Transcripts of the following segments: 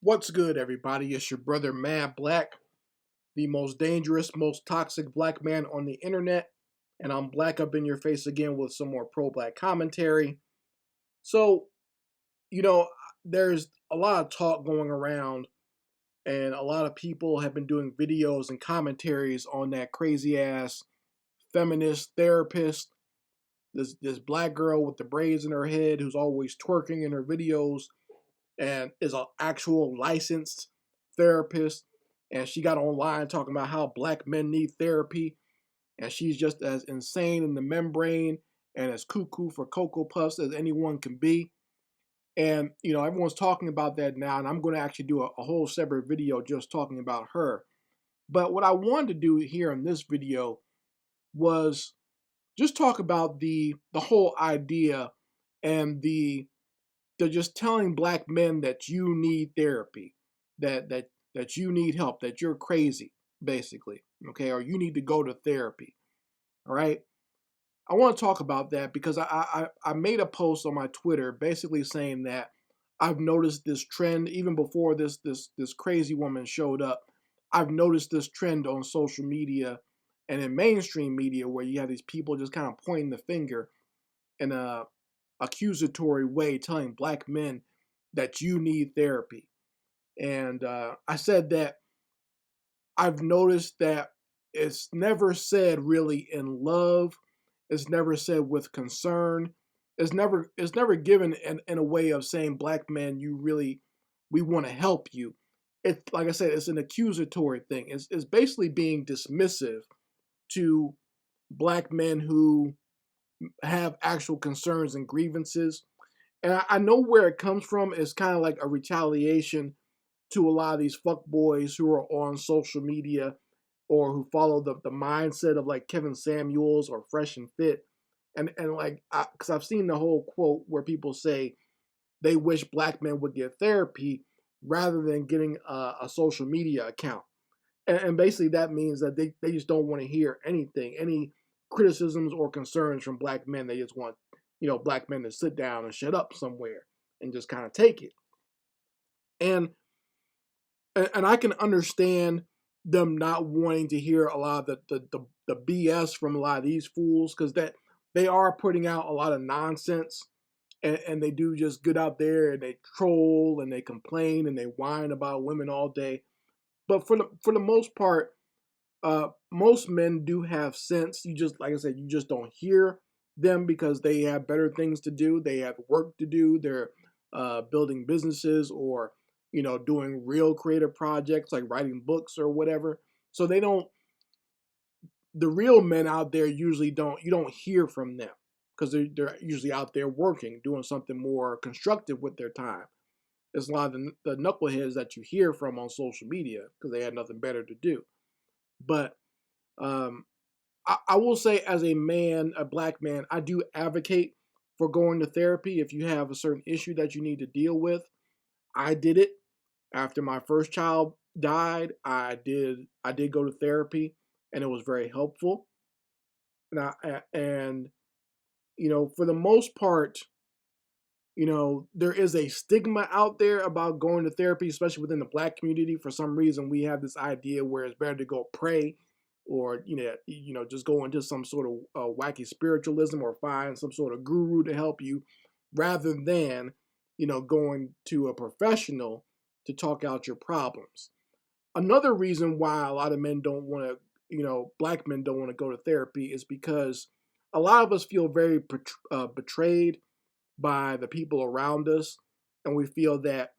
What's good, everybody? It's your brother Mad Black, the most dangerous, most toxic black man on the internet. And I'm black up in your face again with some more pro black commentary. So, you know, there's a lot of talk going around, and a lot of people have been doing videos and commentaries on that crazy ass feminist therapist. This black girl with the braids in her head who's always twerking in her videos and is an actual licensed therapist. And she got online talking about how black men need therapy. And she's just as insane in the membrane and as cuckoo for Cocoa Puffs as anyone can be. And, everyone's talking about that now. And I'm going to actually do a whole separate video just talking about her. But what I wanted to do here in this video was just talk about the whole idea and they're just telling black men that you need therapy, that you need help, that you're crazy, basically, okay, or you need to go to therapy. All right. I want to talk about that because I made a post on my Twitter basically saying that I've noticed this trend even before this crazy woman showed up. I've noticed this trend on social media and in mainstream media where you have these people just kind of pointing the finger in a accusatory way, telling black men that you need therapy. And I said that I've noticed that it's never said really in love. It's never said with concern. It's never given in a way of saying, black men, we want to help you. It's like I said, it's an accusatory thing. It's basically being dismissive to black men who have actual concerns and grievances. And I know where it comes from. It's kind of like a retaliation to a lot of these fuckboys who are on social media or who follow the mindset of like Kevin Samuels or Fresh and Fit. And like, because I've seen the whole quote where people say they wish black men would get therapy rather than getting a social media account. And basically that means that they just don't want to hear anything, any criticisms or concerns from black men. They just want, black men to sit down and shut up somewhere and just kind of take it. And I can understand them not wanting to hear a lot of the BS from a lot of these fools, because that they are putting out a lot of nonsense, and they do just get out there and they troll and they complain and they whine about women all day. But for the most part, most men do have sense. You just, like I said, you just don't hear them because they have better things to do. They have work to do. They're building businesses or doing real creative projects like writing books or whatever. So they don't. The real men out there usually don't. You don't hear from them because they're usually out there working, doing something more constructive with their time. It's a lot of the knuckleheads that you hear from on social media because they had nothing better to do. But I will say, as a man, a black man, I do advocate for going to therapy if you have a certain issue that you need to deal with. I did it after my first child died. I did go to therapy, and it was very helpful. And for the most part, there is a stigma out there about going to therapy, especially within the black community. For some reason, we have this idea where it's better to go pray or, just go into some sort of wacky spiritualism or find some sort of guru to help you rather than, going to a professional to talk out your problems. Another reason why a lot of men don't want to, black men don't want to go to therapy is because a lot of us feel very betrayed by the people around us. And we feel that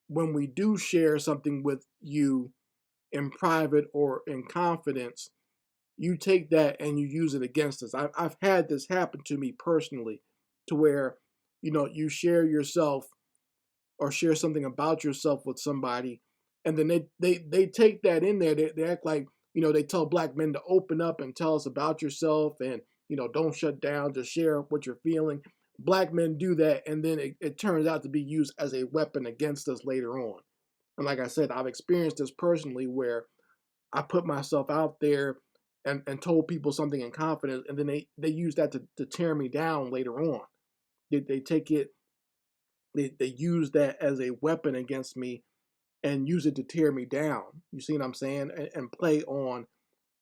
when we do share something with you in private or in confidence, you take that and you use it against us. I've had this happen to me personally, to where, you share yourself or share something about yourself with somebody, and then they take that in there. They act like, they tell black men to open up and tell us about yourself and, don't shut down, just share what you're feeling. Black men do that, and then it turns out to be used as a weapon against us later on. And like I said, I've experienced this personally where I put myself out there and told people something in confidence, and then they use that to tear me down later on. They take it, they use that as a weapon against me and use it to tear me down. You see what I'm saying? And play on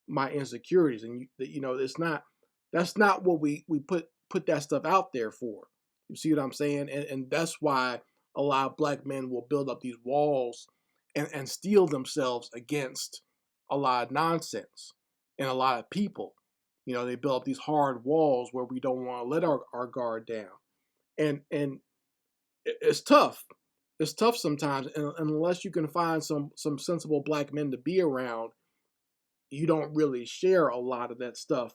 my insecurities. And it's not, that's not what we put that stuff out there for. You see what I'm saying? And that's why a lot of black men will build up these walls and steel themselves against a lot of nonsense and a lot of people. They build up these hard walls where we don't want to let our guard down. And it's tough. It's tough sometimes, and unless you can find some sensible black men to be around, you don't really share a lot of that stuff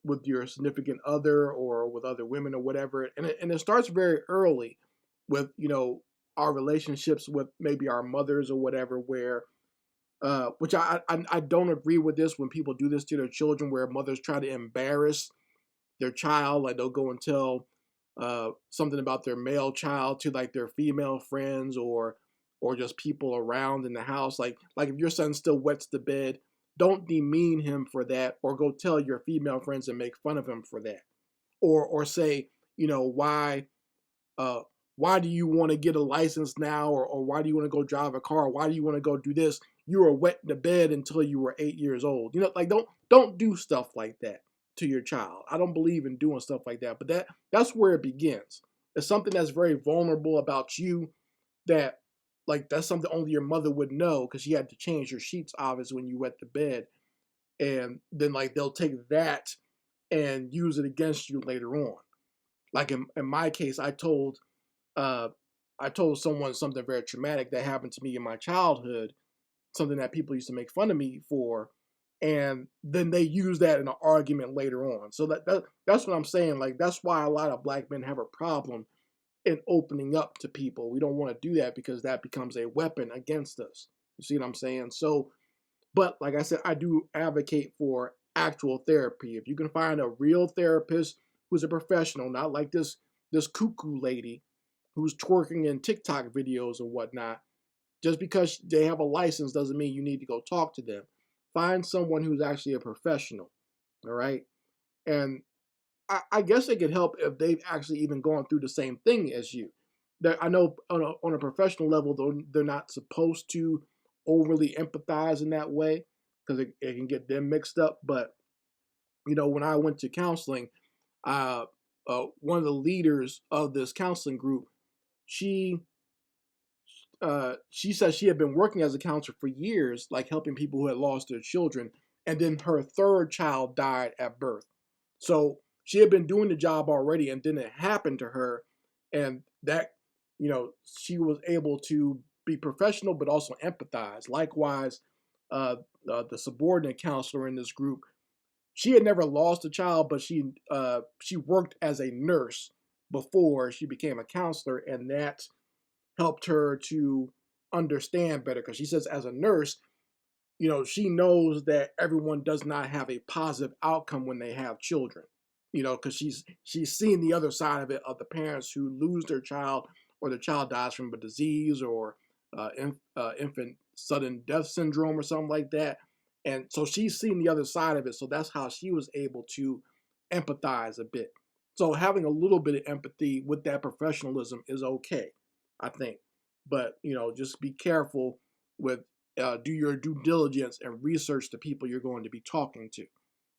with your significant other or with other women or whatever. And it starts very early with our relationships with maybe our mothers or whatever, where which I don't agree with this when people do this to their children, where mothers try to embarrass their child, like they'll go and tell something about their male child to like their female friends or just people around in the house. Like if your son still wets the bed, don't demean him for that, or go tell your female friends and make fun of him for that, or say, uh, why do you want to get a license now, or why do you want to go drive a car? Why do you want to go do this? You were wet in the bed until you were 8 years old. Like don't do stuff like that to your child. I don't believe in doing stuff like that, but that's where it begins. It's something that's very vulnerable about you, that like that's something only your mother would know, because she had to change your sheets obviously when you wet the bed, and then like they'll take that and use it against you later on. Like in my case, uh, I told someone something very traumatic that happened to me in my childhood, something that people used to make fun of me for, and then they use that in an argument later on. So that's what I'm saying. Like that's why a lot of black men have a problem in opening up to people. We don't want to do that because that becomes a weapon against us. You see what I'm saying? So, but like I said, I do advocate for actual therapy. If you can find a real therapist who's a professional, not like this cuckoo lady who's twerking in TikTok videos and whatnot, just because they have a license doesn't mean you need to go talk to them. Find someone who's actually a professional, all right? And I guess it could help if they've actually even gone through the same thing as you. I know on a professional level, they're not supposed to overly empathize in that way, because it can get them mixed up. But when I went to counseling, uh, one of the leaders of this counseling group, she she said she had been working as a counselor for years, like helping people who had lost their children, and then her third child died at birth. So she had been doing the job already, and then it happened to her, and that she was able to be professional but also empathize. Likewise, the subordinate counselor in this group, she had never lost a child, but she worked as a nurse before she became a counselor, and that helped her to understand better, because she says as a nurse, she knows that everyone does not have a positive outcome when they have children, because she's seen the other side of it, of the parents who lose their child, or the child dies from a disease, or infant sudden death syndrome or something like that. And so she's seen the other side of it. So that's how she was able to empathize a bit. So having a little bit of empathy with that professionalism is okay, I think. But, just be careful with, do your due diligence and research the people you're going to be talking to.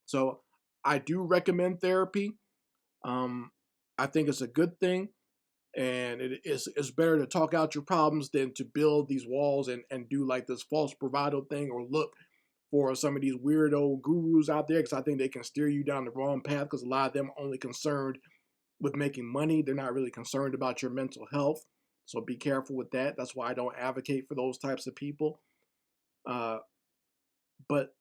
So I do recommend therapy. I think it's a good thing, and it's better to talk out your problems than to build these walls and do like this false bravado thing, or look for some of these weirdo gurus out there, because I think they can steer you down the wrong path, because a lot of them are only concerned with making money. They're not really concerned about your mental health. So be careful with that. That's why I don't advocate for those types of people. Uh, but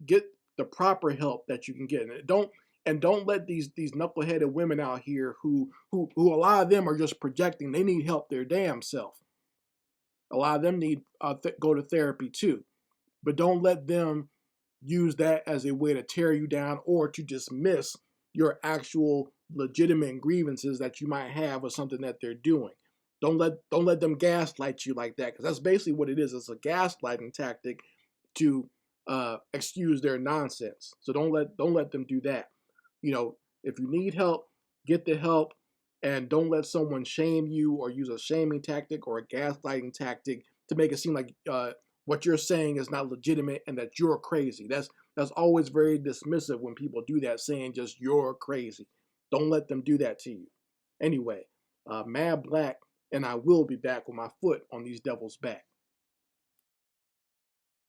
get the proper help that you can get, and don't let these knuckleheaded women out here who a lot of them are just projecting. They need help their damn self. A lot of them need go to therapy too, but don't let them use that as a way to tear you down, or to dismiss your actual legitimate grievances that you might have with something that they're doing. Don't let them gaslight you like that, because that's basically what it is. It's a gaslighting tactic to excuse their nonsense. So don't let them do that. If you need help, get the help, and don't let someone shame you or use a shaming tactic or a gaslighting tactic to make it seem like what you're saying is not legitimate and that you're crazy. That's always very dismissive when people do that, saying just you're crazy. Don't let them do that to you. Anyway, Mad Black, and I will be back with my foot on these devils' back.